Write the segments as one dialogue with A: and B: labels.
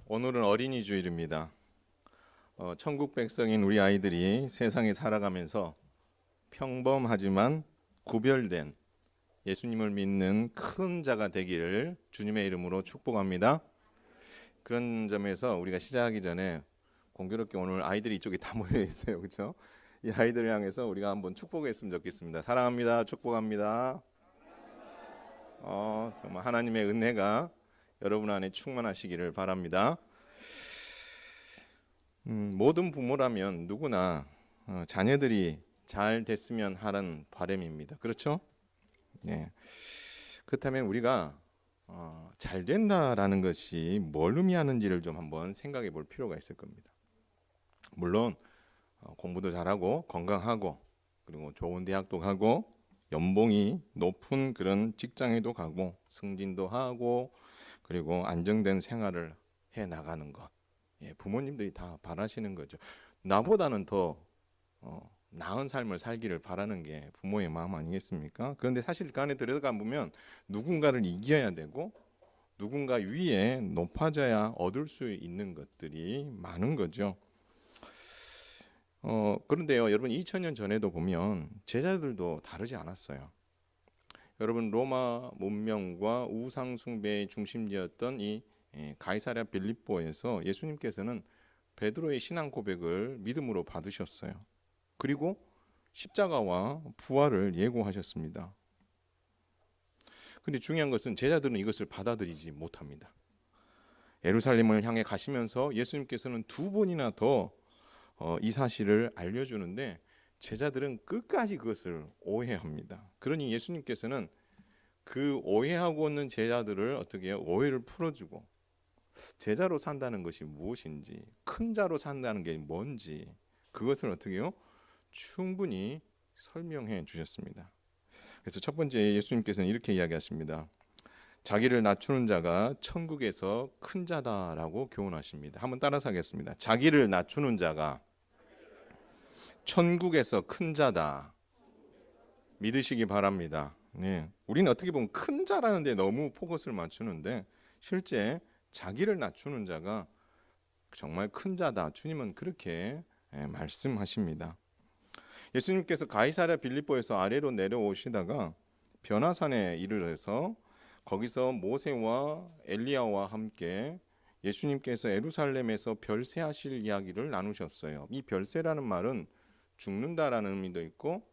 A: 오늘은 어린이 주일입니다. 천국 백성인 우리 아이들이 세상에 살아가면서 평범하지만 구별된 예수님을 믿는 큰 자가 되기를 주님의 이름으로 축복합니다. 그런 점에서 우리가 시작하기 전에 공교롭게 오늘 아이들이 이쪽에 다 모여 있어요. 그렇죠? 이 아이들을 향해서 우리가 한번 축복했으면 좋겠습니다. 사랑합니다. 축복합니다. 정말 하나님의 은혜가 여러분 안에 충만하시기를 바랍니다. 모든 부모라면 누구나 자녀들이 잘 됐으면 하는 바람입니다. 그렇죠? 네. 그렇다면 우리가 잘 된다라는 것이 뭘 의미하는지를 좀 한번 생각해 볼 필요가 있을 겁니다. 물론 공부도 잘하고 건강하고 그리고 좋은 대학도 가고 연봉이 높은 그런 직장에도 가고 승진도 하고 그리고 안정된 생활을 해 나가는 것. 부모님들이 다 바라시는 거죠. 나보다는 더 나은 삶을 살기를 바라는 게 부모의 마음 아니겠습니까? 그런데 사실 그 안에 들어가 보면 누군가를 이겨야 되고 누군가 위에 높아져야 얻을 수 있는 것들이 많은 거죠. 그런데요, 여러분 2000년 전에도 보면 제자들도 다르지 않았어요. 여러분 로마 문명과 우상 숭배의 중심지였던 이 가이사랴 빌립보에서 예수님께서는 베드로의 신앙 고백을 믿음으로 받으셨어요. 그리고 십자가와 부활을 예고하셨습니다. 근데 중요한 것은 제자들은 이것을 받아들이지 못합니다. 예루살렘을 향해 가시면서 예수님께서는 두 번이나 더 이 사실을 알려주는데 제자들은 끝까지 그것을 오해합니다. 그러니 예수님께서는 그 오해하고 있는 제자들을 어떻게 해요? 오해를 풀어주고 제자로 산다는 것이 무엇인지, 큰 자로 산다는 게 뭔지 그것을 어떻게 해요? 충분히 설명해 주셨습니다. 그래서 첫 번째 예수님께서는 이렇게 이야기하십니다. 자기를 낮추는 자가 천국에서 큰 자다라고 교훈하십니다. 한번 따라서 하겠습니다. 자기를 낮추는 자가 천국에서 큰 자다. 믿으시기 바랍니다. 네. 우리는 어떻게 보면 큰 자라는 데 너무 포커스를 맞추는데 실제 자기를 낮추는 자가 정말 큰 자다. 주님은 그렇게 말씀하십니다. 예수님께서 가이사랴 빌립보에서 아래로 내려오시다가 변화산에 이르러서 거기서 모세와 엘리야와 함께 예수님께서 예루살렘에서 별세하실 이야기를 나누셨어요. 이 별세라는 말은 죽는다라는 의미도 있고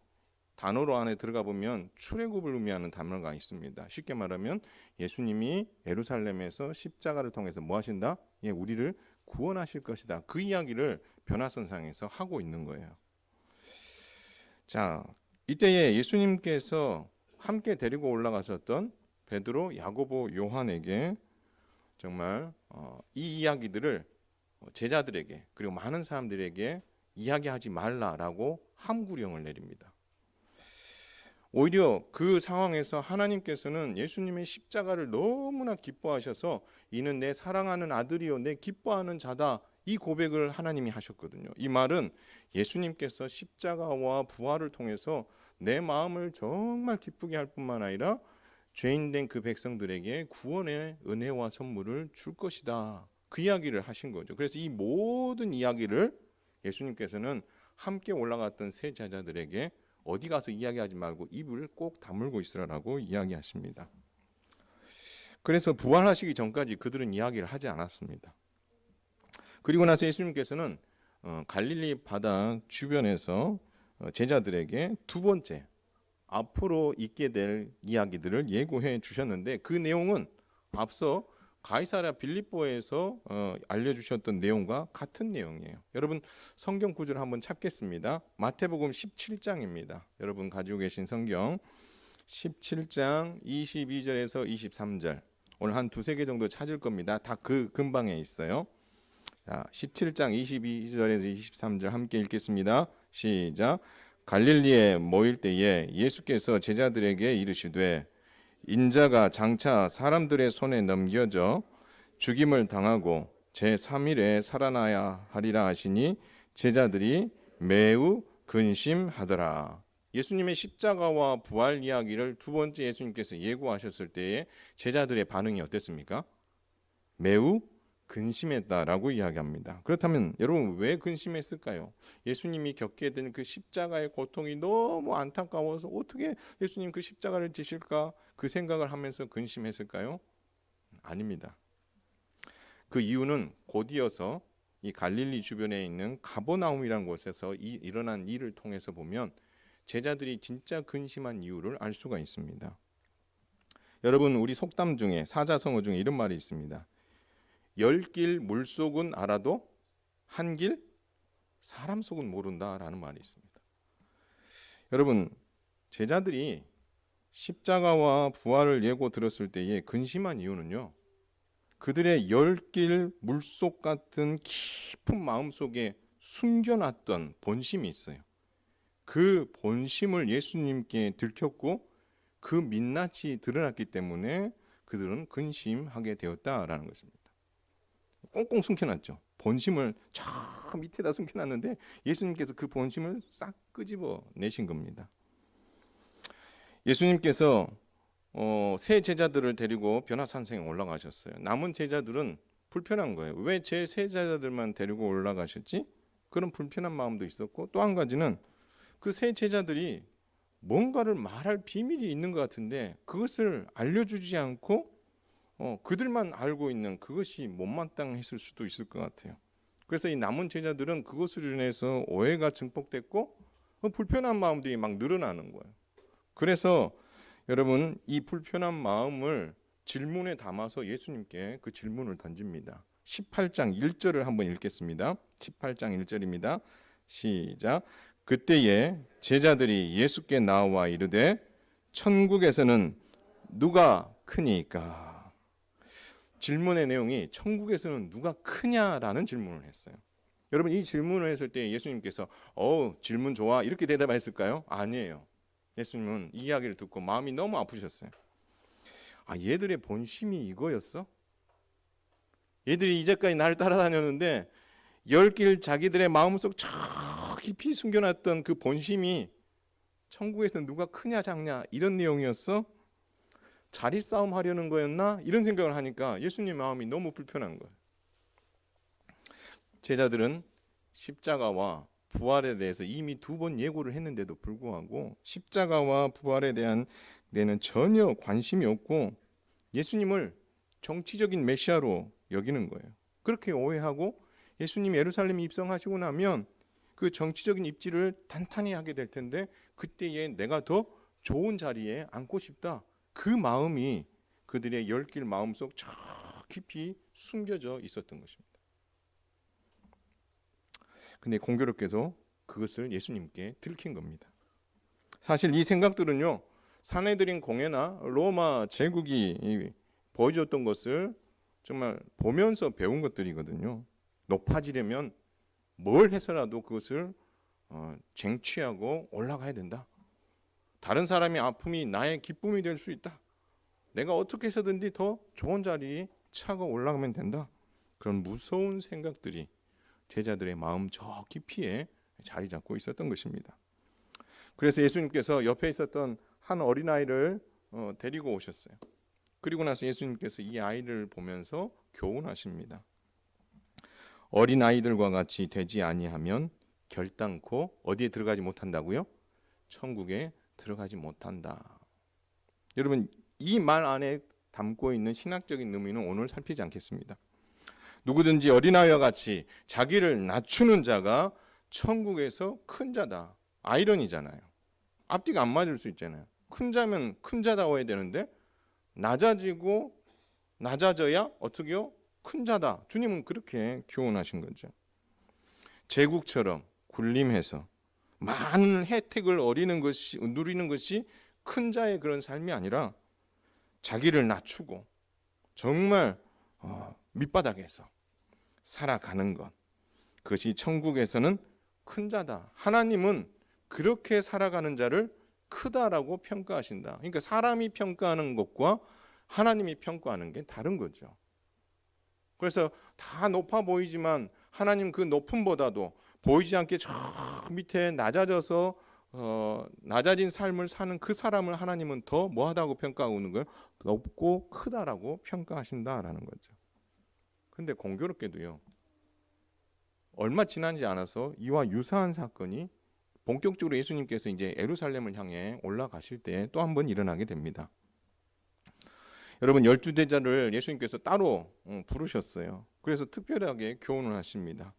A: 단어로 안에 들어가 보면 출애굽을 의미하는 단어가 있습니다. 쉽게 말하면 예수님이 예루살렘에서 십자가를 통해서 뭐 하신다? 우리를 구원하실 것이다. 그 이야기를 변화선상에서 하고 있는 거예요. 자, 이때에 예수님께서 함께 데리고 올라가셨던 베드로, 야고보, 요한에게 정말 이 이야기들을 제자들에게 그리고 많은 사람들에게 이야기하지 말라라고 함구령을 내립니다. 오히려 그 상황에서 하나님께서는 예수님의 십자가를 너무나 기뻐하셔서 이는 내 사랑하는 아들이요 내 기뻐하는 자다 이 고백을 하나님이 하셨거든요. 이 말은 예수님께서 십자가와 부활을 통해서 내 마음을 정말 기쁘게 할 뿐만 아니라 죄인된 그 백성들에게 구원의 은혜와 선물을 줄 것이다. 그 이야기를 하신 거죠. 그래서 이 모든 이야기를 예수님께서는 함께 올라갔던 세 제자들에게 어디 가서 이야기하지 말고 입을 꼭 다물고 있으라고 이야기하십니다. 그래서 부활하시기 전까지 그들은 이야기를 하지 않았습니다. 그리고 나서 예수님께서는 갈릴리 바다 주변에서 제자들에게 두 번째 앞으로 있게 될 이야기들을 예고해 주셨는데 그 내용은 앞서 가이사랴 빌립보에서 알려주셨던 내용과 같은 내용이에요. 여러분 성경 구절을 한번 찾겠습니다. 마태복음 17장입니다. 여러분 가지고 계신 성경 17장 22절에서 23절 오늘 한 두세 개 정도 찾을 겁니다. 다 그 근방에 있어요. 자, 17장 22절에서 23절 함께 읽겠습니다. 시작. 갈릴리에 모일 때에 예수께서 제자들에게 이르시되 인자가 장차 사람들의 손에 넘겨져 죽임을 당하고 제3일에 살아나야 하리라 하시니 제자들이 매우 근심하더라. 예수님의 십자가와 부활 이야기를 두 번째 예수님께서 예고하셨을 때에 제자들의 반응이 어땠습니까? 매우 근심했다라고 이야기합니다. 그렇다면 여러분 왜 근심했을까요? 예수님이 겪게 된 그 십자가의 고통이 너무 안타까워서 어떻게 예수님 그 십자가를 지실까 그 생각을 하면서 근심했을까요? 아닙니다. 그 이유는 곧이어서 이 갈릴리 주변에 있는 가버나움이라는 곳에서 일어난 일을 통해서 보면 제자들이 진짜 근심한 이유를 알 수가 있습니다. 여러분 우리 속담 중에 사자성어 중에 이런 말이 있습니다. 10길 물속은 알아도 한 길 사람 속은 모른다라는 말이 있습니다. 여러분 제자들이 십자가와 부활을 예고 들었을 때에 근심한 이유는요. 그들의 10길 물속 같은 깊은 마음속에 숨겨놨던 본심이 있어요. 그 본심을 예수님께 들켰고 그 민낯이 드러났기 때문에 그들은 근심하게 되었다라는 것입니다. 꽁꽁 숨겨놨죠. 본심을 저 밑에다 숨겨놨는데 예수님께서 그 본심을 싹 끄집어 내신 겁니다. 예수님께서 세 제자들을 데리고 변화산성에 올라가셨어요. 남은 제자들은 불편한 거예요. 왜 제 세 제자들만 데리고 올라가셨지? 그런 불편한 마음도 있었고 또 한 가지는 그 세 제자들이 뭔가를 말할 비밀이 있는 것 같은데 그것을 알려주지 않고 그들만 알고 있는 그것이 못마땅했을 수도 있을 것 같아요. 그래서 이 남은 제자들은 그것으로 인해서 오해가 증폭됐고 불편한 마음들이 막 늘어나는 거예요. 그래서 여러분 이 불편한 마음을 질문에 담아서 예수님께 그 질문을 던집니다. 18장 1절을 한번 읽겠습니다. 18장 1절입니다. 시작. 그때에 제자들이 예수께 나와 이르되 천국에서는 누가 크니까? 질문의 내용이 천국에서는 누가 크냐라는 질문을 했어요. 여러분 이 질문을 했을 때 예수님께서 질문 좋아 이렇게 대답했을까요? 아니에요. 예수님은 이 이야기를 듣고 마음이 너무 아프셨어요. 얘들의 본심이 이거였어? 얘들이 이제까지 나를 따라다녔는데 10길 자기들의 마음속 저 깊이 숨겨놨던 그 본심이 천국에서 누가 크냐 작냐 이런 내용이었어? 자리 싸움 하려는 거였나? 이런 생각을 하니까 예수님 마음이 너무 불편한 거예요. 제자들은 십자가와 부활에 대해서 이미 2번 예고를 했는데도 불구하고 십자가와 부활에 대한 데는 전혀 관심이 없고 예수님을 정치적인 메시아로 여기는 거예요. 그렇게 오해하고 예수님이 예루살렘에 입성하시고 나면 그 정치적인 입지를 단단히 하게 될 텐데 그때에 내가 더 좋은 자리에 앉고 싶다. 그 마음이 그들의 10길 마음속 저 깊이 숨겨져 있었던 것입니다. 근데 공교롭게도 그것을 예수님께 들킨 겁니다. 사실 이 생각들은요. 사내들인 공회나 로마 제국이 보여줬던 것을 정말 보면서 배운 것들이거든요. 높아지려면 뭘 해서라도 그것을 쟁취하고 올라가야 된다. 다른 사람의 아픔이 나의 기쁨이 될 수 있다. 내가 어떻게 해서든지 더 좋은 자리에 차고 올라가면 된다. 그런 무서운 생각들이 제자들의 마음 저 깊이에 자리 잡고 있었던 것입니다. 그래서 예수님께서 옆에 있었던 한 어린아이를 데리고 오셨어요. 그리고 나서 예수님께서 이 아이를 보면서 교훈하십니다. 어린아이들과 같이 되지 아니하면 결단코 어디에 들어가지 못한다고요? 천국에 들어가지 못한다. 여러분 이 말 안에 담고 있는 신학적인 의미는 오늘 살피지 않겠습니다. 누구든지 어린아이와 같이 자기를 낮추는 자가 천국에서 큰 자다. 아이러니잖아요. 앞뒤가 안 맞을 수 있잖아요. 큰 자면 큰 자다워야 되는데 낮아지고 낮아져야 어떻게요? 큰 자다. 주님은 그렇게 교훈하신 거죠. 제국처럼 군림해서 많은 혜택을 누리는 것이 큰 자의 그런 삶이 아니라 자기를 낮추고 정말 밑바닥에서 살아가는 것. 그것이 천국에서는 큰 자다. 하나님은 그렇게 살아가는 자를 크다라고 평가하신다. 그러니까 사람이 평가하는 것과 하나님이 평가하는 게 다른 거죠. 그래서 다 높아 보이지만 하나님 그 높음보다도 보이지 않게 저 밑에 낮아져서 낮아진 삶을 사는 그 사람을 하나님은 더 뭐하다고 평가하고 있는 거예요? 높고 크다라고 평가하신다라는 거죠. 근데 공교롭게도요. 얼마 지나지 않아서 이와 유사한 사건이 본격적으로 예수님께서 이제 예루살렘을 향해 올라가실 때 또 한 번 일어나게 됩니다. 여러분 12제자를 예수님께서 따로 부르셨어요. 그래서 특별하게 교훈을 하십니다.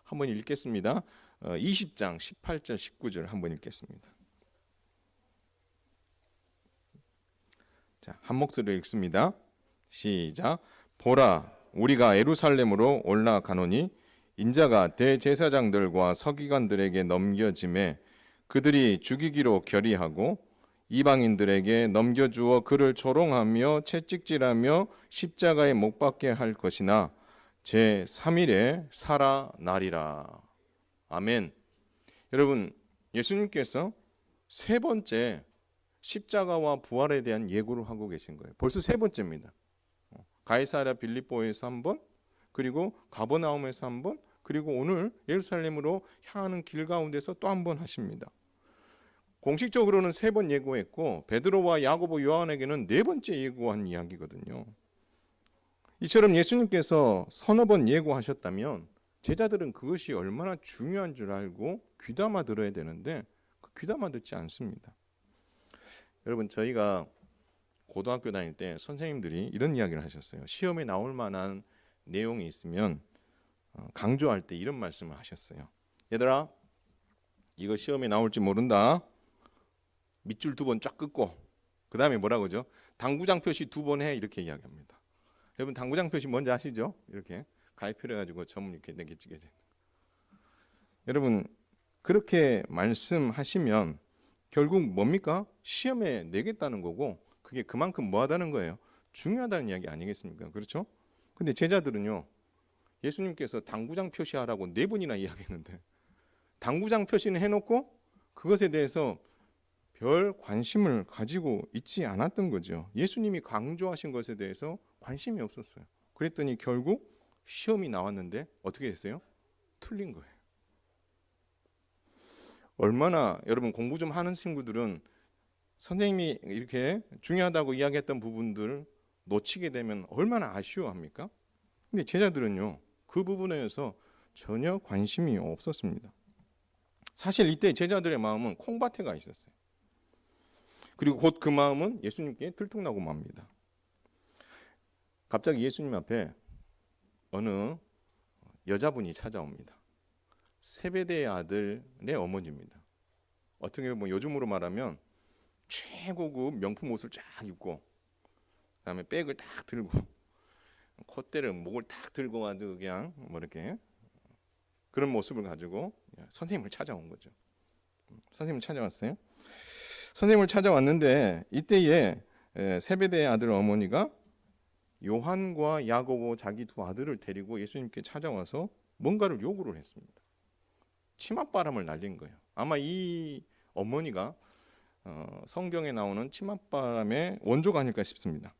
A: 한번 읽겠습니다. 20장 18절 19절 한번 읽겠습니다. 자, 한 목소리로 읽습니다. 시작. 보라, 우리가 예루살렘으로 올라가노니 인자가 대제사장들과 서기관들에게 넘겨짐에 그들이 죽이기로 결의하고 이방인들에게 넘겨주어 그를 조롱하며 채찍질하며 십자가에 못 박게 할 것이나 제3일에 살아나리라. 아멘. 여러분, 예수님께서 세 번째 십자가와 부활에 대한 예고를 하고 계신 거예요. 벌써 세 번째입니다. 가이사랴 빌립보에서 한 번, 그리고 가버나움에서 한 번, 그리고 오늘 예루살렘으로 향하는 길 가운데서 또 한 번 하십니다. 공식적으로는 세 번 예고했고 베드로와 야고보, 요한에게는 네 번째 예고한 이야기거든요. 이처럼 예수님께서 서너 번 예고하셨다면 제자들은 그것이 얼마나 중요한 줄 알고 귀담아 들어야 되는데 귀담아 듣지 않습니다. 여러분, 저희가 고등학교 다닐 때 선생님들이 이런 이야기를 하셨어요. 시험에 나올 만한 내용이 있으면 강조할 때 이런 말씀을 하셨어요. 얘들아, 이거 시험에 나올지 모른다. 밑줄 두 번 쫙 긋고 그 다음에 뭐라고 하죠? 당구장 표시 두 번 해, 이렇게 이야기합니다. 여러분, 당구장 표시 뭔지 아시죠? 이렇게 가위표를 점을 이렇게 내기치게 되는. 여러분, 그렇게 말씀하시면 결국 뭡니까? 시험에 내겠다는 거고 그게 그만큼 뭐하다는 거예요? 중요하다는 이야기 아니겠습니까? 그렇죠? 근데 제자들은요, 예수님께서 당구장 표시하라고 네 번이나 이야기했는데 당구장 표시는 해놓고 그것에 대해서 별 관심을 가지고 있지 않았던 거죠. 예수님이 강조하신 것에 대해서 관심이 없었어요. 그랬더니 결국 시험이 나왔는데 어떻게 됐어요? 틀린 거예요. 얼마나 여러분 공부 좀 하는 친구들은 선생님이 이렇게 중요하다고 이야기했던 부분들 놓치게 되면 얼마나 아쉬워합니까? 근데 제자들은요, 그 부분에서 전혀 관심이 없었습니다. 사실 이때 제자들의 마음은 콩밭에 가 있었어요. 그리고 곧 그 마음은 예수님께 들통나고 맙니다. 갑자기 예수님 앞에 어느 여자분이 찾아옵니다. 세베대의 아들의 어머니입니다. 어떻게 보면 요즘으로 말하면 최고급 명품 옷을 쫙 입고 그다음에 백을 딱 들고 콧대를 목을 딱 들고 가지고 그냥 뭐 이렇게 그런 모습을 가지고 선생님을 찾아온 거죠. 선생님을 찾아왔어요. 선생님을 찾아왔는데 이때에 세베대의 아들 어머니가 요한과 야고보 자기 두 아들을 데리고 예수님께 찾아와서 뭔가를 요구를 했습니다. 치맛바람을 날린 거예요. 아마 이 어머니가 성경에 나오는 치맛바람의 원조가 아닐까 싶습니다.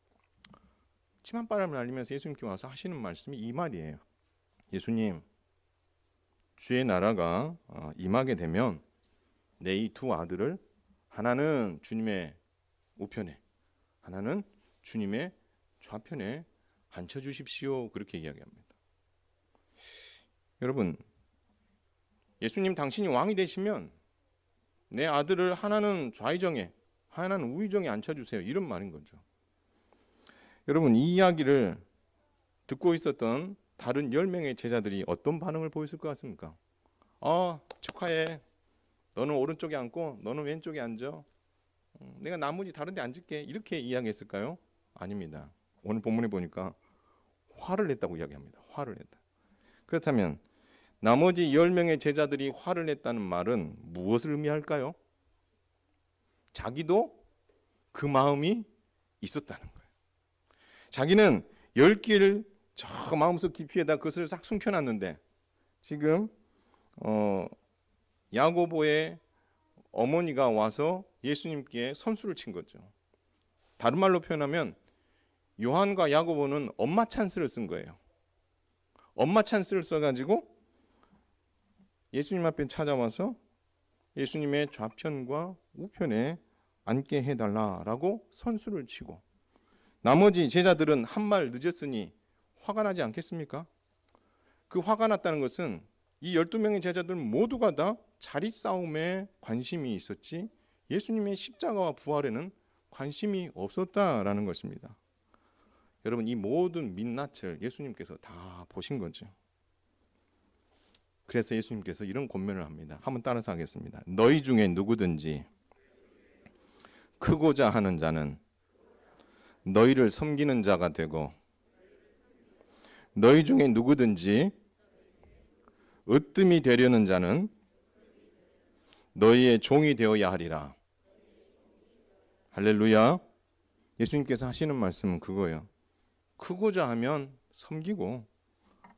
A: 치맛바람을 날리면서 예수님께 와서 하시는 말씀이 이 말이에요. 예수님, 주의 나라가 임하게 되면 내 이 두 아들을 하나는 주님의 우편에, 하나는 주님의 좌편에 앉혀주십시오. 그렇게 이야기합니다. 여러분, 예수님 당신이 왕이 되시면 내 아들을 하나는 좌의정에, 하나는 우의정에 앉혀주세요. 이런 말인 거죠. 여러분, 이 이야기를 듣고 있었던 다른 10명의 제자들이 어떤 반응을 보였을 것 같습니까? 축하해. 너는 오른쪽에 앉고 너는 왼쪽에 앉아. 내가 나머지 다른 데 앉을게. 이렇게 이야기했을까요? 아닙니다. 오늘 본문에 보니까 화를 냈다고 이야기합니다. 화를 냈다. 그렇다면 나머지 10명의 제자들이 화를 냈다는 말은 무엇을 의미할까요? 자기도 그 마음이 있었다는 거예요. 자기는 10길 저 마음속 깊이에다 그것을 싹 숨겨놨는데 지금 야고보의 어머니가 와서 예수님께 선수를 친 거죠. 다른 말로 표현하면 요한과 야고보는 엄마 찬스를 쓴 거예요. 엄마 찬스를 써가지고 예수님 앞에 찾아와서 예수님의 좌편과 우편에 앉게 해달라라고 선수를 치고 나머지 제자들은 한 말 늦었으니 화가 나지 않겠습니까? 그 화가 났다는 것은 이 12명의 제자들 모두가 다 자리 싸움에 관심이 있었지 예수님의 십자가와 부활에는 관심이 없었다라는 것입니다. 여러분, 이 모든 민낯을 예수님께서 다 보신 거죠. 그래서 예수님께서 이런 권면을 합니다. 한번 따라서 하겠습니다. 너희 중에 누구든지 크고자 하는 자는 너희를 섬기는 자가 되고, 너희 중에 누구든지 으뜸이 되려는 자는 너희의 종이 되어야 하리라. 할렐루야. 예수님께서 하시는 말씀은 그거예요. 크고자 하면 섬기고,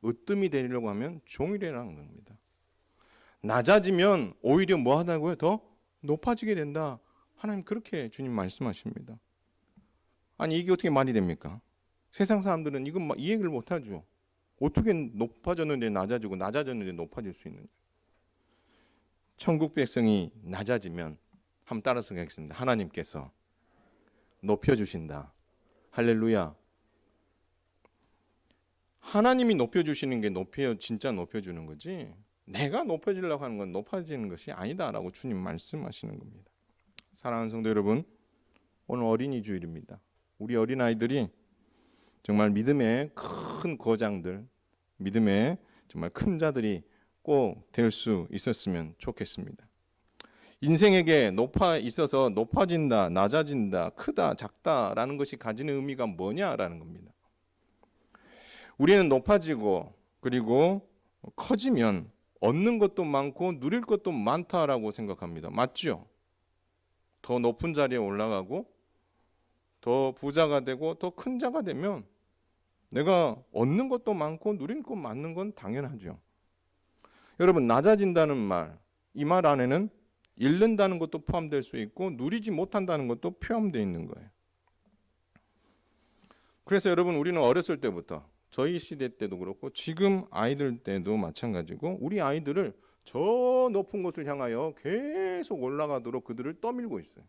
A: 으뜸이 되려고 하면 종이 되라는 겁니다. 낮아지면 오히려 뭐 하다고요? 더 높아지게 된다. 하나님 그렇게 주님 말씀하십니다. 아니, 이게 어떻게 말이 됩니까? 세상 사람들은 이건 이 얘기를 못하죠. 어떻게 높아졌는데 낮아지고 낮아졌는데 높아질 수 있는지. 천국 백성이 낮아지면 한번 따라서 하겠습니다. 하나님께서 높여주신다. 할렐루야. 하나님이 높여주시는 게 진짜 높여주는 거지, 내가 높여주려고 하는 건 높아지는 것이 아니다라고 주님 말씀하시는 겁니다. 사랑하는 성도 여러분, 오늘 어린이 주일입니다. 우리 어린아이들이 정말 믿음의 큰 거장들, 믿음의 정말 큰 자들이 꼭 될 수 있었으면 좋겠습니다. 인생에게 높아 있어서 높아진다, 낮아진다, 크다, 작다라는 것이 가지는 의미가 뭐냐라는 겁니다. 우리는 높아지고 그리고 커지면 얻는 것도 많고 누릴 것도 많다라고 생각합니다. 맞죠? 더 높은 자리에 올라가고 더 부자가 되고 더 큰 자가 되면 내가 얻는 것도 많고 누릴 것 많은 건 당연하죠. 여러분, 낮아진다는 말, 이 말 안에는 잃는다는 것도 포함될 수 있고 누리지 못한다는 것도 포함되어 있는 거예요. 그래서 여러분, 우리는 어렸을 때부터, 저희 시대 때도 그렇고 지금 아이들 때도 마찬가지고, 우리 아이들을 저 높은 곳을 향하여 계속 올라가도록 그들을 떠밀고 있어요.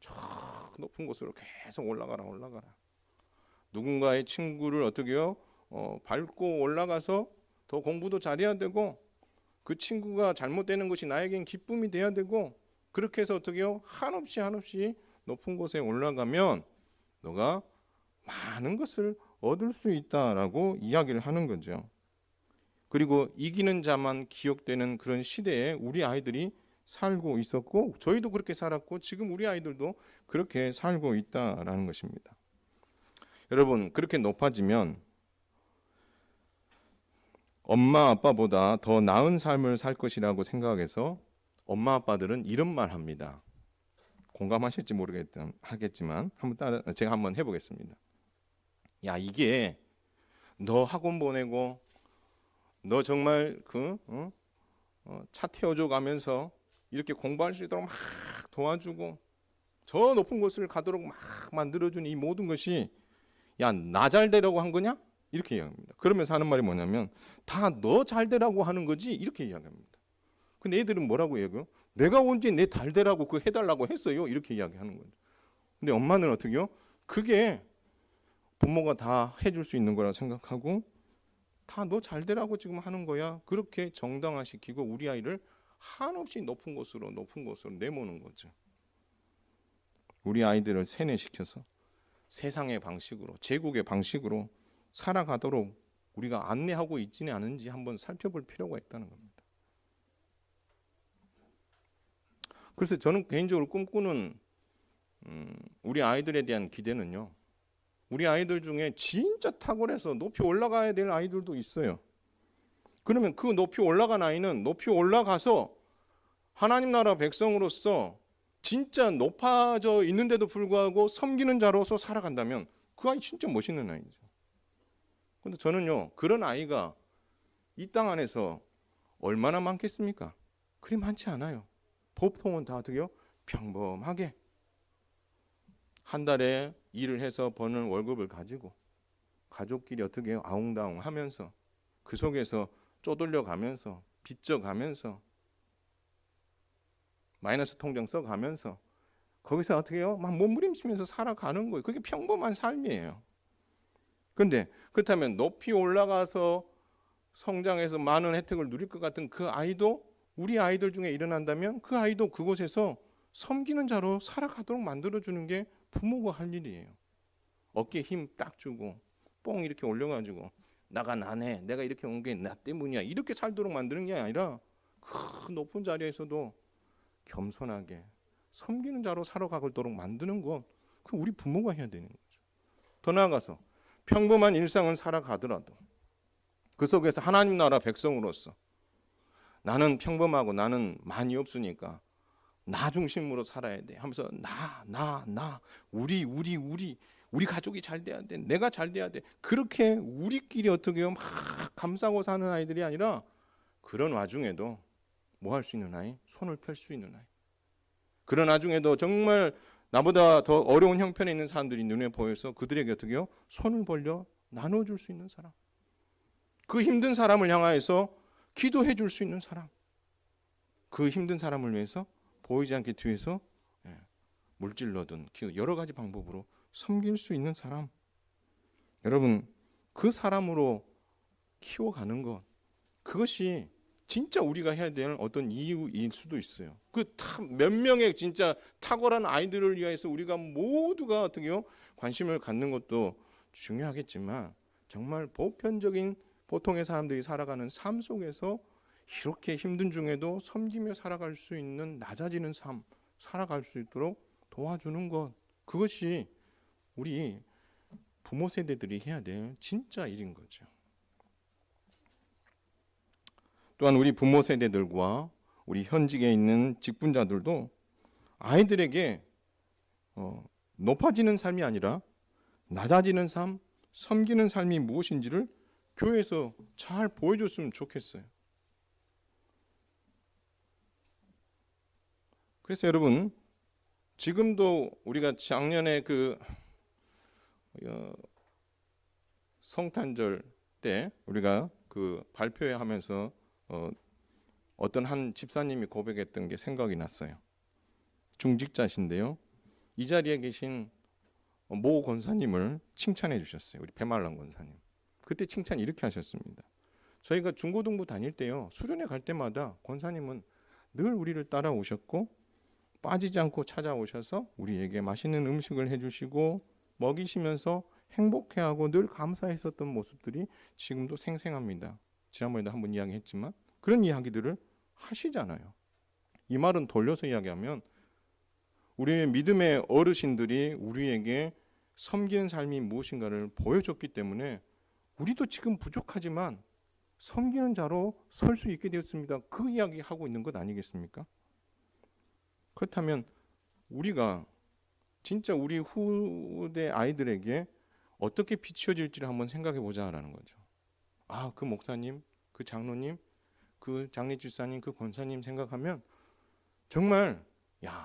A: 저 높은 곳으로 계속 올라가라. 누군가의 친구를 어떻게요? 밟고 올라가서 더 공부도 잘해야 되고, 그 친구가 잘못되는 것이 나에겐 기쁨이 돼야 되고, 그렇게 해서 어떻게요? 한없이 높은 곳에 올라가면 너가 많은 것을 얻을 수 있다라고 이야기를 하는 거죠. 그리고 이기는 자만 기억되는 그런 시대에 우리 아이들이 살고 있었고, 저희도 그렇게 살았고 지금 우리 아이들도 그렇게 살고 있다라는 것입니다. 여러분, 그렇게 높아지면 엄마 아빠보다 더 나은 삶을 살 것이라고 생각해서 엄마 아빠들은 이런 말 합니다. 공감하실지 모르겠지만 제가 한번 해보겠습니다. 야, 이게 너 학원 보내고 너 정말 차 태워줘 가면서 이렇게 공부할 수 있도록 막 도와주고 저 높은 곳을 가도록 막 만들어준 이 모든 것이, 야, 나 잘 되라고 한 거냐? 이렇게 이야기합니다. 그러면서 하는 말이 뭐냐면, 다 너 잘 되라고 하는 거지? 이렇게 이야기합니다. 근데 애들은 뭐라고 이야기해요? 내가 언제 내 잘 되라고 그거 해달라고 했어요? 이렇게 이야기하는 거죠. 근데 엄마는 어떻게 해요? 그게 부모가 다 해줄 수 있는 거라고 생각하고 다 너 잘 되라고 지금 하는 거야. 그렇게 정당화시키고 우리 아이를 한없이 높은 곳으로 내모는 거죠. 우리 아이들을 세뇌시켜서 세상의 방식으로, 제국의 방식으로 살아가도록 우리가 안내하고 있지는 않은지 한번 살펴볼 필요가 있다는 겁니다. 그래서 저는 개인적으로 꿈꾸는 우리 아이들에 대한 기대는요, 우리 아이들 중에 진짜 탁월해서 높이 올라가야 될 아이들도 있어요. 그러면 그 높이 올라간 아이는 높이 올라가서 하나님 나라 백성으로서 진짜 높아져 있는데도 불구하고 섬기는 자로서 살아간다면 그 아이 진짜 멋있는 아이죠. 그런데 저는요, 그런 아이가 이 땅 안에서 얼마나 많겠습니까? 그리 많지 않아요. 보통은 다 어떻게요? 평범하게 한 달에 일을 해서 버는 월급을 가지고 가족끼리 어떻게 해요? 아웅다웅 하면서 그 속에서 쪼들려 가면서 빚져 가면서 마이너스 통장 써 가면서 거기서 어떻게 해요? 막 몸부림치면서 살아가는 거예요. 그게 평범한 삶이에요. 근데 그렇다면 높이 올라가서 성장해서 많은 혜택을 누릴 것 같은 그 아이도 우리 아이들 중에 일어난다면 그 아이도 그곳에서 섬기는 자로 살아가도록 만들어주는 게 부모가 할 일이에요. 어깨에 힘 딱 주고 뽕 이렇게 올려가지고 나가 나네, 내가 이렇게 온 게 나 때문이야, 이렇게 살도록 만드는 게 아니라 그 높은 자리에서도 겸손하게 섬기는 자로 살아가도록 만드는 것, 그 우리 부모가 해야 되는 거죠. 더 나아가서 평범한 일상을 살아가더라도 그 속에서 하나님 나라 백성으로서 나는 평범하고 나는 많이 없으니까 나 중심으로 살아야 돼 하면서 나 우리 가족이 잘 돼야 돼, 내가 잘 돼야 돼, 그렇게 우리끼리 어떻게 막 감싸고 사는 아이들이 아니라 그런 와중에도 뭐 할 수 있는 아이? 손을 펼 수 있는 아이. 그런 와중에도 정말 나보다 더 어려운 형편에 있는 사람들이 눈에 보여서 그들에게 어떻게 해요? 손을 벌려 나눠줄 수 있는 사람. 그 힘든 사람을 향하여서 기도해 줄 수 있는 사람. 그 힘든 사람을 위해서 보이지 않게 뒤에서 물질로든 여러 가지 방법으로 섬길 수 있는 사람. 여러분, 그 사람으로 키워가는 것, 그것이 진짜 우리가 해야 될 어떤 이유일 수도 있어요. 그 몇 명의 진짜 탁월한 아이들을 위해서 우리가 모두가 어떻게 해요? 관심을 갖는 것도 중요하겠지만 정말 보편적인 보통의 사람들이 살아가는 삶 속에서 이렇게 힘든 중에도 섬기며 살아갈 수 있는 낮아지는 삶, 살아갈 수 있도록 도와주는 것, 그것이 우리 부모 세대들이 해야 될 진짜 일인 거죠. 또한 우리 부모 세대들과 우리 현직에 있는 직분자들도 아이들에게 높아지는 삶이 아니라 낮아지는 삶, 섬기는 삶이 무엇인지를 교회에서 잘 보여줬으면 좋겠어요. 그래서 여러분, 지금도 우리가 작년에 그 성탄절 때 우리가 그 발표회 하면서 어떤 한 집사님이 고백했던 게 생각이 났어요. 중직자신데요. 이 자리에 계신 모 권사님을 칭찬해 주셨어요. 우리 배말람 권사님. 그때 칭찬 이렇게 하셨습니다. 저희가 중고등부 다닐 때요, 수련회 갈 때마다 권사님은 늘 우리를 따라오셨고 빠지지 않고 찾아오셔서 우리에게 맛있는 음식을 해주시고 먹이시면서 행복해하고 늘 감사했었던 모습들이 지금도 생생합니다. 지난번에도 한번 이야기했지만 그런 이야기들을 하시잖아요. 이 말은 돌려서 이야기하면 우리의 믿음의 어르신들이 우리에게 섬기는 삶이 무엇인가를 보여줬기 때문에 우리도 지금 부족하지만 섬기는 자로 설 수 있게 되었습니다. 그 이야기 하고 있는 것 아니겠습니까? 그렇다면 우리가 진짜 우리 후대 아이들에게 어떻게 비춰질지를 한번 생각해 보자라는 거죠. 아, 그 목사님, 그 장로님, 그 장례집사님, 그 권사님 생각하면 정말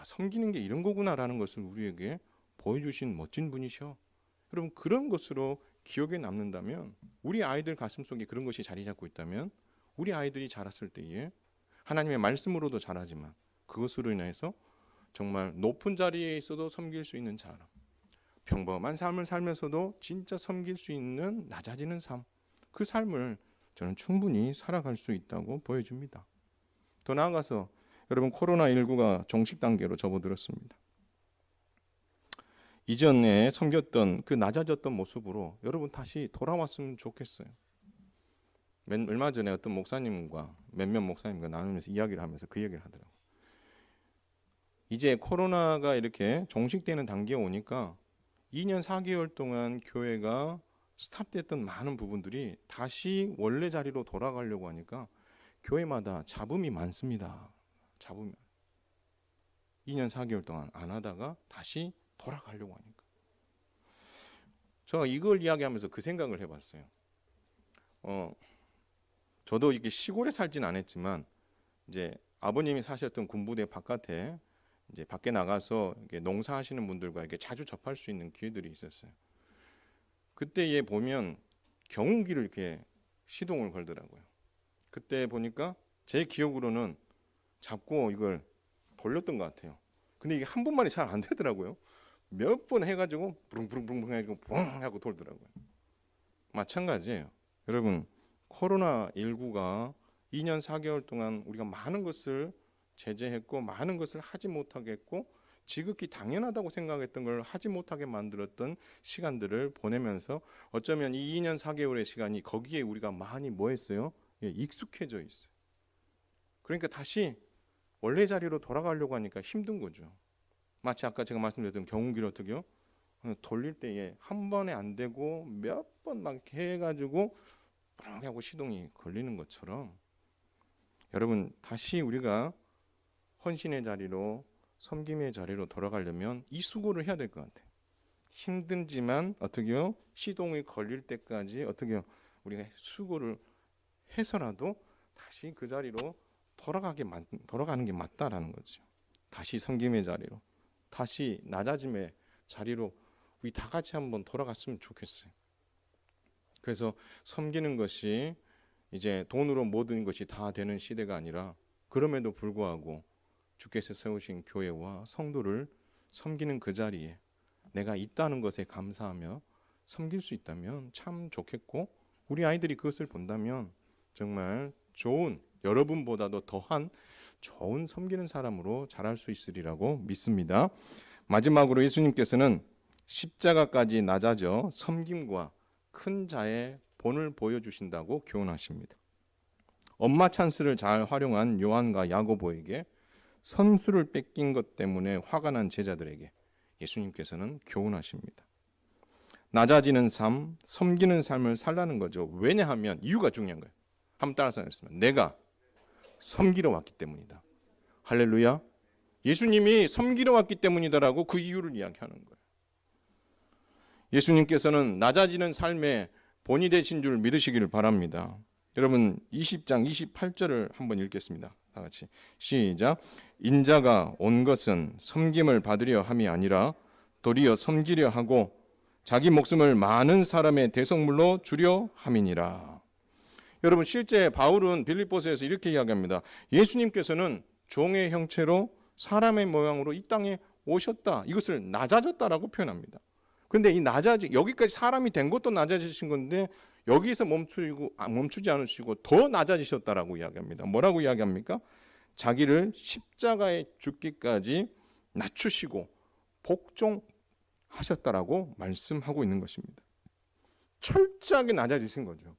A: 섬기는 게 이런 거구나라는 것을 우리에게 보여주신 멋진 분이셔. 여러분, 그런 것으로 기억에 남는다면, 우리 아이들 가슴속에 그런 것이 자리 잡고 있다면 우리 아이들이 자랐을 때에 하나님의 말씀으로도 자라지만 그것으로 인해서 정말 높은 자리에 있어도 섬길 수 있는 사람, 평범한 삶을 살면서도 진짜 섬길 수 있는 낮아지는 삶, 그 삶을 저는 충분히 살아갈 수 있다고 보여줍니다. 더 나아가서 여러분, 코로나19가 종식 단계로 접어들었습니다. 이전에 섬겼던 그 낮아졌던 모습으로 여러분 다시 돌아왔으면 좋겠어요. 얼마 전에 어떤 목사님과 몇몇 목사님과 나누면서 이야기를 하면서 그 얘기를 하더라고요. 이제 코로나가 이렇게 종식되는 단계에 오니까 2년 4개월 동안 교회가 스탑됐던 많은 부분들이 다시 원래 자리로 돌아가려고 하니까 교회마다 잡음이 많습니다. 잡음이 2년 4개월 동안 안 하다가 다시 돌아가려고 하니까. 제가 이걸 이야기하면서 그 생각을 해봤어요. 저도 이렇게 시골에 살진 않았지만 이제 아버님이 사셨던 군부대 바깥에 이제 밖에 나가서 이렇게 농사하시는 분들과 이렇게 자주 접할 수 있는 기회들이 있었어요. 그때에 보면 경운기를 이렇게 시동을 걸더라고요. 그때 보니까 제 기억으로는 잡고 이걸 돌렸던 것 같아요. 근데 이게 한 번만에 잘 안 되더라고요. 몇 번 해가지고 부릉부릉부릉 해가지고 붕 하고 돌더라고요. 마찬가지예요. 여러분, 코로나19가 2년 4개월 동안 우리가 많은 것을 제재했고 많은 것을 하지 못하게 했고 지극히 당연하다고 생각했던 걸 하지 못하게 만들었던 시간들을 보내면서 어쩌면 이 2년 4개월의 시간이 거기에 우리가 많이 뭐 했어요? 익숙해져 있어요. 그러니까 다시 원래 자리로 돌아가려고 하니까 힘든 거죠. 마치 아까 제가 말씀드렸던 경운기를 어떻게요? 돌릴 때에 한 번에 안 되고 몇 번 막 해가지고 뿌렁하고 시동이 걸리는 것처럼 여러분 다시 우리가 헌신의 자리로 섬김의 자리로 돌아가려면 이 수고를 해야 될 것 같아요. 힘든지만 어떻게요? 시동이 걸릴 때까지 어떻게요? 우리가 수고를 해서라도 다시 그 자리로 돌아가는 게 맞다라는 거죠. 다시 섬김의 자리로, 다시 낮아짐의 자리로 우리 다 같이 한번 돌아갔으면 좋겠어요. 그래서 섬기는 것이 이제 돈으로 모든 것이 다 되는 시대가 아니라 그럼에도 불구하고 주께서 세우신 교회와 성도를 섬기는 그 자리에 내가 있다는 것에 감사하며 섬길 수 있다면 참 좋겠고 우리 아이들이 그것을 본다면 정말 좋은 여러분보다도 더한 좋은 섬기는 사람으로 자랄 수 있으리라고 믿습니다. 마지막으로 예수님께서는 십자가까지 낮아져 섬김과 큰 자의 본을 보여주신다고 교훈하십니다. 엄마 찬스를 잘 활용한 요한과 야고보에게 선수를 뺏긴 것 때문에 화가 난 제자들에게 예수님께서는 교훈하십니다. 낮아지는 삶, 섬기는 삶을 살라는 거죠. 왜냐하면 이유가 중요한 거예요. 한번 따라서 하겠습니다. 내가 섬기러 왔기 때문이다. 할렐루야. 예수님이 섬기러 왔기 때문이다라고 그 이유를 이야기하는 거예요. 예수님께서는 낮아지는 삶의 본이 되신 줄 믿으시기를 바랍니다. 여러분 20장 28절을 한번 읽겠습니다. 다 같이 시작. 인자가 온 것은 섬김을 받으려 함이 아니라 도리어 섬기려 하고 자기 목숨을 많은 사람의 대속물로 주려 함이니라. 여러분 실제 바울은 빌립보서에서 이렇게 이야기합니다. 예수님께서는 종의 형체로 사람의 모양으로 이 땅에 오셨다. 이것을 낮아졌다라고 표현합니다. 그런데 이 여기까지 사람이 된 것도 낮아지신 건데 여기서 멈추지 않으시고 더 낮아지셨다라고 이야기합니다. 뭐라고 이야기합니까? 자기를 십자가에 죽기까지 낮추시고 복종하셨다라고 말씀하고 있는 것입니다. 철저하게 낮아지신 거죠.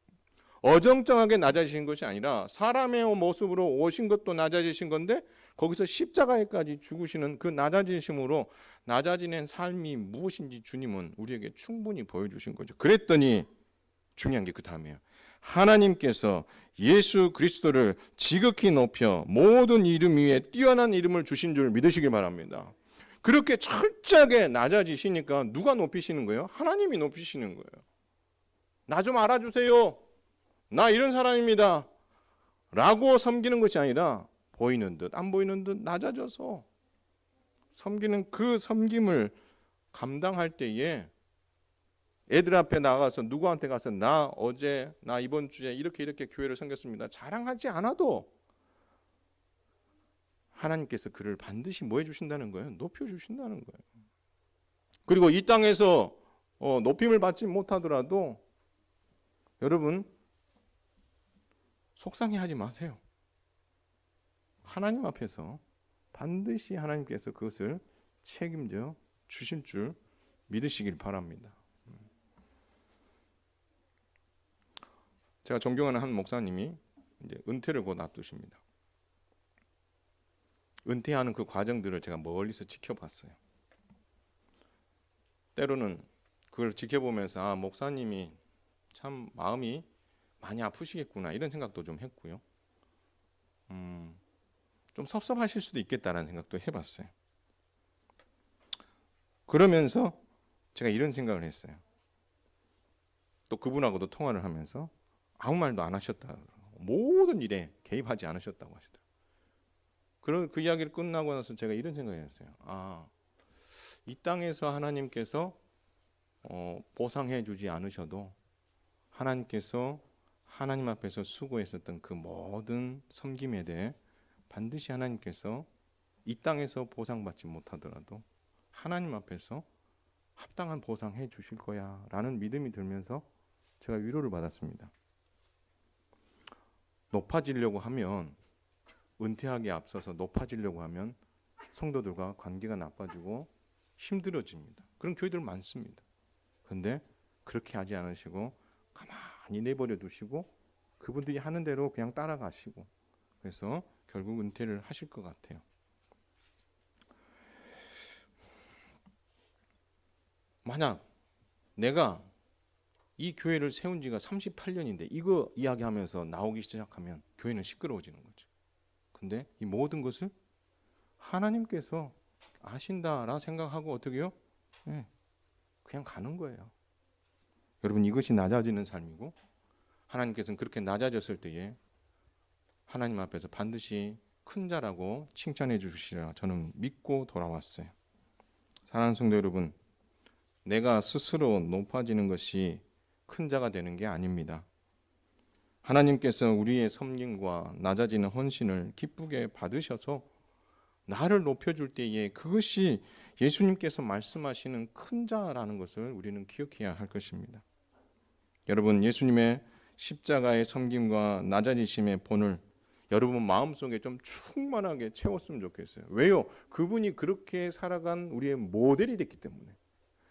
A: 어정쩡하게 낮아지신 것이 아니라 사람의 모습으로 오신 것도 낮아지신 건데 거기서 십자가에까지 죽으시는 그 낮아지심으로 낮아지는 삶이 무엇인지 주님은 우리에게 충분히 보여주신 거죠. 그랬더니 중요한 게 그 다음이에요. 하나님께서 예수 그리스도를 지극히 높여 모든 이름 위에 뛰어난 이름을 주신 줄 믿으시길 바랍니다. 그렇게 철저하게 낮아지시니까 누가 높이시는 거예요? 하나님이 높이시는 거예요. 나 좀 알아주세요. 나 이런 사람입니다. 라고 섬기는 것이 아니라 보이는 듯 안 보이는 듯 낮아져서 섬기는 그 섬김을 감당할 때에 애들 앞에 나가서 누구한테 가서 나 이번 주에 이렇게 교회를 섬겼습니다. 자랑하지 않아도 하나님께서 그를 반드시 뭐 해주신다는 거예요? 높여주신다는 거예요. 그리고 이 땅에서 높임을 받지 못하더라도 여러분 속상해하지 마세요. 하나님 앞에서 반드시 하나님께서 그것을 책임져 주실 줄 믿으시길 바랍니다. 제가 존경하는 한 목사님이 이제 은퇴를 곧 앞두십니다. 은퇴하는 그 과정들을 제가 멀리서 지켜봤어요. 때로는 그걸 지켜보면서 목사님이 참 마음이 많이 아프시겠구나 이런 생각도 좀 했고요. 좀 섭섭하실 수도 있겠다라는 생각도 해봤어요. 그러면서 제가 이런 생각을 했어요. 또 그분하고도 통화를 하면서 아무 말도 안 하셨다. 모든 일에 개입하지 않으셨다고 하시더라고요. 그 이야기를 끝나고 나서 제가 이런 생각을 했어요. 이 땅에서 하나님께서 보상해 주지 않으셔도 하나님께서 하나님 앞에서 수고했었던 그 모든 섬김에 대해 반드시 하나님께서 이 땅에서 보상받지 못하더라도 하나님 앞에서 합당한 보상해 주실 거야 라는 믿음이 들면서 제가 위로를 받았습니다. 높아지려고 하면, 은퇴하기에 앞서서 높아지려고 하면 성도들과 관계가 나빠지고 힘들어집니다. 그런 교회들 많습니다. 그런데 그렇게 하지 않으시고 가만히 내버려 두시고 그분들이 하는 대로 그냥 따라가시고, 그래서 결국 은퇴를 하실 것 같아요. 만약 내가 이 교회를 세운 지가 38년인데 이거 이야기하면서 나오기 시작하면 교회는 시끄러워지는 거죠. 근데 이 모든 것을 하나님께서 아신다라 생각하고 어떻게 해요? 그냥 가는 거예요. 여러분, 이것이 낮아지는 삶이고, 하나님께서는 그렇게 낮아졌을 때에 하나님 앞에서 반드시 큰 자라고 칭찬해 주시리라 저는 믿고 돌아왔어요. 사랑하는 성도 여러분, 내가 스스로 높아지는 것이 큰 자가 되는 게 아닙니다. 하나님께서 우리의 섬김과 낮아지는 헌신을 기쁘게 받으셔서 나를 높여줄 때에 그것이 예수님께서 말씀하시는 큰 자라는 것을 우리는 기억해야 할 것입니다. 여러분, 예수님의 십자가의 섬김과 낮아지심의 본을 여러분 마음속에 좀 충만하게 채웠으면 좋겠어요. 왜요? 그분이 그렇게 살아간 우리의 모델이 됐기 때문에.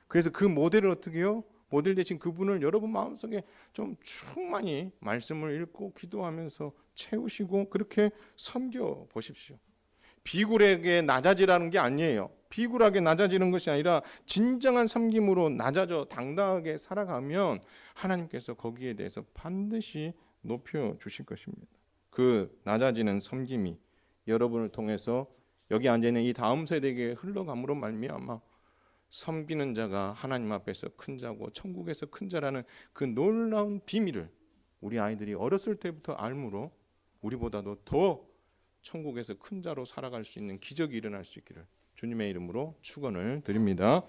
A: 그래서 그 모델을 어떻게 해요? 모델 되신 그분을 여러분 마음속에 좀 충만히 말씀을 읽고 기도하면서 채우시고 그렇게 섬겨 보십시오. 비굴하게 낮아지라는 게 아니에요. 비굴하게 낮아지는 것이 아니라 진정한 섬김으로 낮아져 당당하게 살아가면 하나님께서 거기에 대해서 반드시 높여 주실 것입니다. 그 낮아지는 섬김이 여러분을 통해서 여기 앉아있는 이 다음 세대에게 흘러감으로 말미암아 섬기는 자가 하나님 앞에서 큰 자고 천국에서 큰 자라는 그 놀라운 비밀을 우리 아이들이 어렸을 때부터 알므로 우리보다도 더 천국에서 큰 자로 살아갈 수 있는 기적이 일어날 수 있기를 주님의 이름으로 축원을 드립니다.